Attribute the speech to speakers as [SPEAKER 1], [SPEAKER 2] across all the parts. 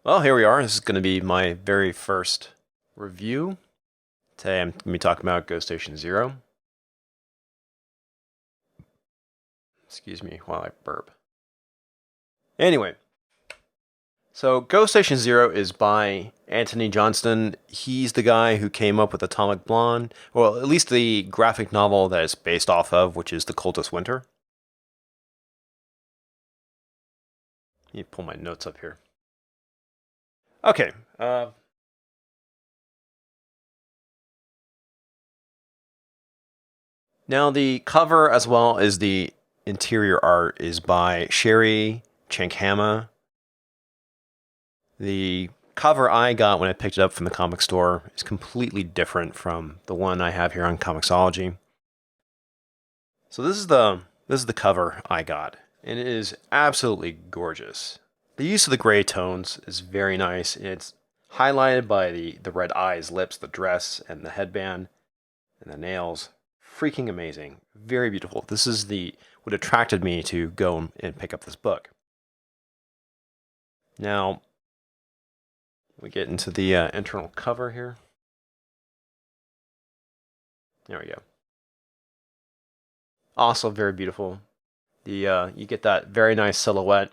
[SPEAKER 1] Well, here we are. This is going to be my very first review. Today I'm going to be talking about Ghost Station Zero. Excuse me while I burp. Anyway, so Ghost Station Zero is by Anthony Johnston. He's the guy who came up with Atomic Blonde, well, at least the graphic novel that it's based off of, which is The Coldest Winter. Let me pull my notes up here. Okay, now the cover as well as the interior art is by Sherry Chankama. The cover I got when I picked it up from the comic store is completely different from the one I have here on Comixology. So this is the cover I got, and it is absolutely gorgeous. The use of the gray tones is very nice, and it's highlighted by the red eyes, lips, the dress, and the headband, and the nails. Freaking amazing. Very beautiful. This is the what attracted me to go and pick up this book. Now, we get into the internal cover here. There we go. Also very beautiful. You get that very nice silhouette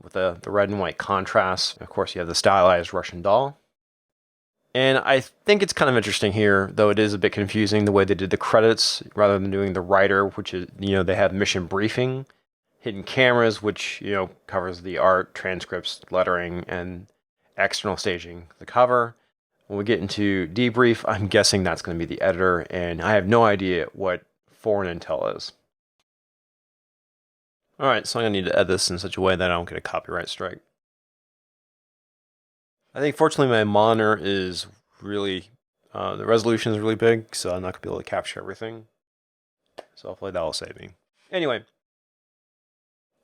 [SPEAKER 1] with the red and white contrast. Of course, you have the stylized Russian doll. And I think it's kind of interesting here, though it is a bit confusing the way they did the credits rather than doing the writer, which is, they have mission briefing, hidden cameras, which, covers the art, transcripts, lettering, and external staging, the cover. When we get into debrief, I'm guessing that's going to be the editor, and I have no idea what foreign intel is. Alright, so I'm going to need to edit this in such a way that I don't get a copyright strike. I think fortunately my monitor is really, the resolution is really big, so I'm not going to be able to capture everything. So hopefully that will save me. Anyway,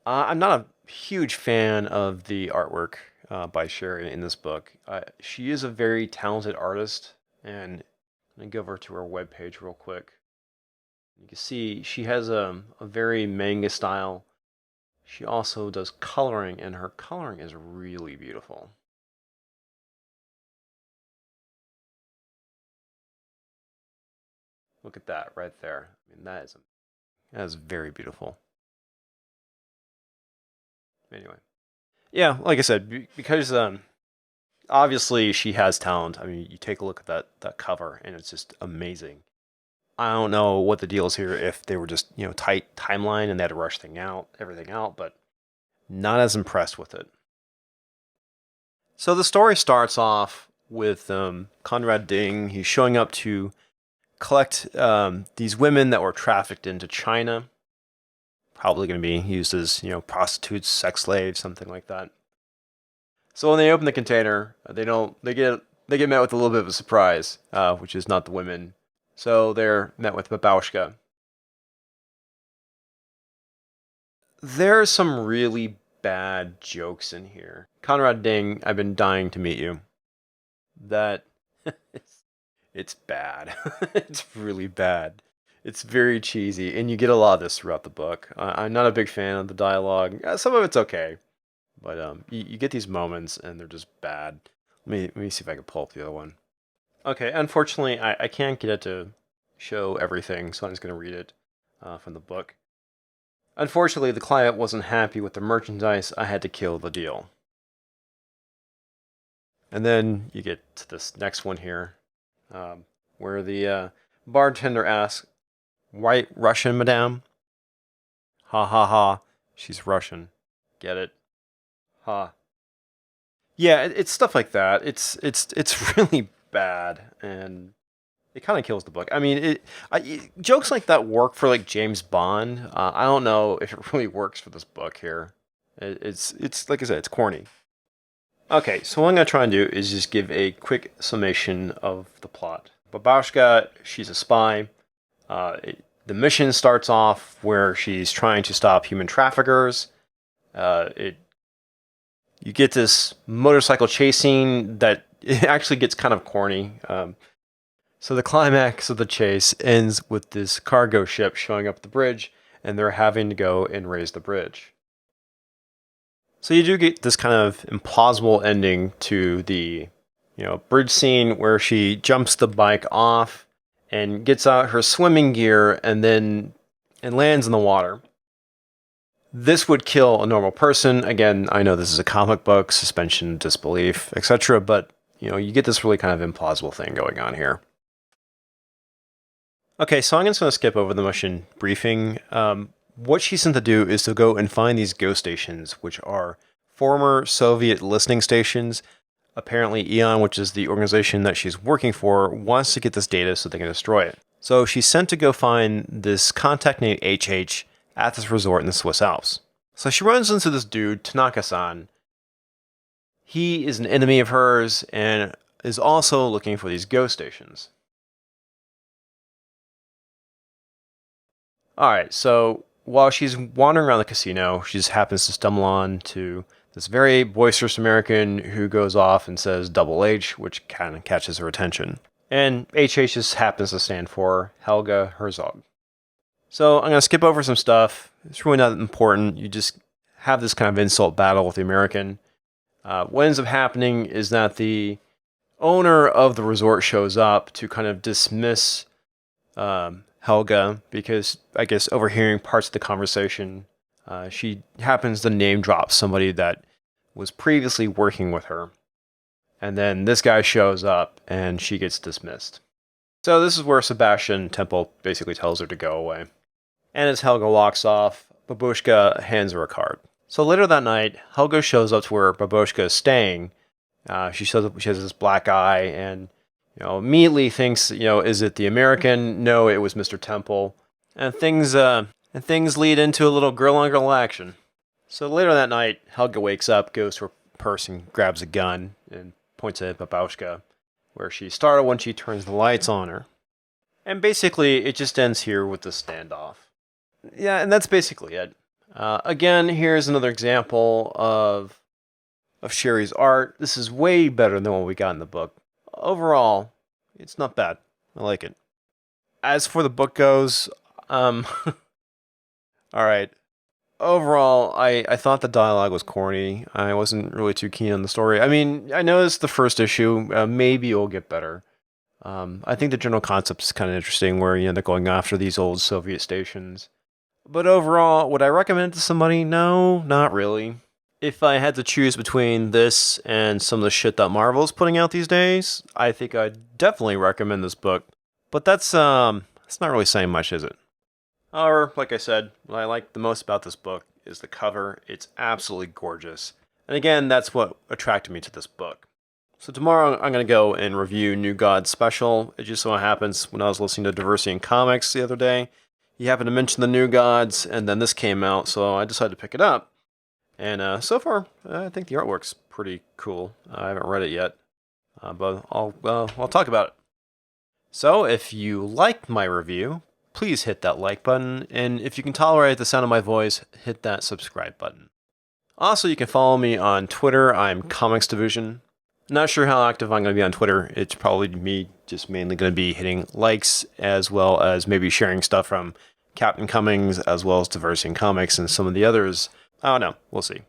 [SPEAKER 1] I'm not a huge fan of the artwork by Sherry in this book. She is a very talented artist, and I'm going to go over to her webpage real quick. You can see she has a very manga style. She also does coloring, and her coloring is really beautiful. Look at that right there. I mean, that is very beautiful. Anyway, yeah, like I said, because obviously she has talent. I mean, you take a look at that cover, and it's just amazing. I don't know what the deal is here. If they were just tight timeline and they had to rush everything out, but not as impressed with it. So the story starts off with Conrad Ding. He's showing up to collect these women that were trafficked into China. Probably going to be used as prostitutes, sex slaves, something like that. So when they open the container, they get met with a little bit of a surprise, which is not the women. So they're met with Babaushka. There's some really bad jokes in here. Conrad Ding, I've been dying to meet you. That it's bad. It's really bad. It's very cheesy, and you get a lot of this throughout the book. I'm not a big fan of the dialogue. Some of it's okay, but you get these moments, and they're just bad. Let me see if I can pull up the other one. Okay, unfortunately, I can't get it to show everything, so I'm just going to read it from the book. Unfortunately, the client wasn't happy with the merchandise. I had to kill the deal. And then you get to this next one here, where the bartender asks, "White Russian, madame?" Ha ha ha. She's Russian. Get it? Ha. Yeah, it's stuff like that. It's really bad, and it kind of kills the book. I mean, jokes like that work for like James Bond. I don't know if it really works for this book here. It's like I said, it's corny. Okay, so what I'm gonna try and do is just give a quick summation of the plot. Babashka, she's a spy. The mission starts off where she's trying to stop human traffickers. It You get this motorcycle chasing that it actually gets kind of corny. So the climax of the chase ends with this cargo ship showing up at the bridge, and they're having to go and raise the bridge. So you do get this kind of implausible ending to the, bridge scene where she jumps the bike off and gets out her swimming gear and lands in the water. This would kill a normal person. Again, I know this is a comic book, suspension of disbelief, etc., but you get this really kind of implausible thing going on here. Okay, so I'm just going to skip over the mission briefing. What she's sent to do is to go and find these ghost stations, which are former Soviet listening stations. Apparently, Eon, which is the organization that she's working for, wants to get this data so they can destroy it. So she's sent to go find this contact named HH at this resort in the Swiss Alps. So she runs into this dude, Tanaka-san. He is an enemy of hers and is also looking for these ghost stations. Alright, so while she's wandering around the casino, she just happens to stumble on to this very boisterous American who goes off and says Double H, which kind of catches her attention. And HH just happens to stand for Helga Herzog. So I'm going to skip over some stuff. It's really not important. You just have this kind of insult battle with the American. What ends up happening is that the owner of the resort shows up to kind of dismiss Helga because, I guess, overhearing parts of the conversation, she happens to name drop somebody that was previously working with her. And then this guy shows up and she gets dismissed. So this is where Sebastian Temple basically tells her to go away. And as Helga walks off, Babushka hands her a card. So later that night, Helga shows up to where Babushka is staying. She shows up, she has this black eye and immediately thinks, is it the American? No, it was Mr. Temple. And things lead into a little girl-on-girl action. So later that night, Helga wakes up, goes to her purse and grabs a gun and points it at Babushka, where she started when she turns the lights on her. And basically, it just ends here with the standoff. Yeah, and that's basically it. Again, here's another example of Sherry's art. This is way better than what we got in the book. Overall, it's not bad. I like it. As for the book goes, alright. Overall, I thought the dialogue was corny. I wasn't really too keen on the story. I mean, I know it's the first issue. Maybe it'll get better. I think the general concept is kind of interesting where, they're going after these old Soviet stations. But overall, would I recommend it to somebody? No, not really. If I had to choose between this and some of the shit that Marvel's putting out these days, I think I'd definitely recommend this book. But that's not really saying much, is it? However, like I said, what I like the most about this book is the cover. It's absolutely gorgeous. And again, that's what attracted me to this book. So tomorrow I'm going to go and review New Gods Special. It just so happens when I was listening to Diversity in Comics the other day, he happened to mention the New Gods, and then this came out, so I decided to pick it up. And so far, I think the artwork's pretty cool. I haven't read it yet, but I'll talk about it. So if you liked my review, please hit that like button, and if you can tolerate the sound of my voice, hit that subscribe button. Also, you can follow me on Twitter. I'm Comics Division. Not sure how active I'm going to be on Twitter. It's probably me just mainly going to be hitting likes as well as maybe sharing stuff from Captain Cummings as well as Diversity in Comics and some of the others. I don't know. We'll see.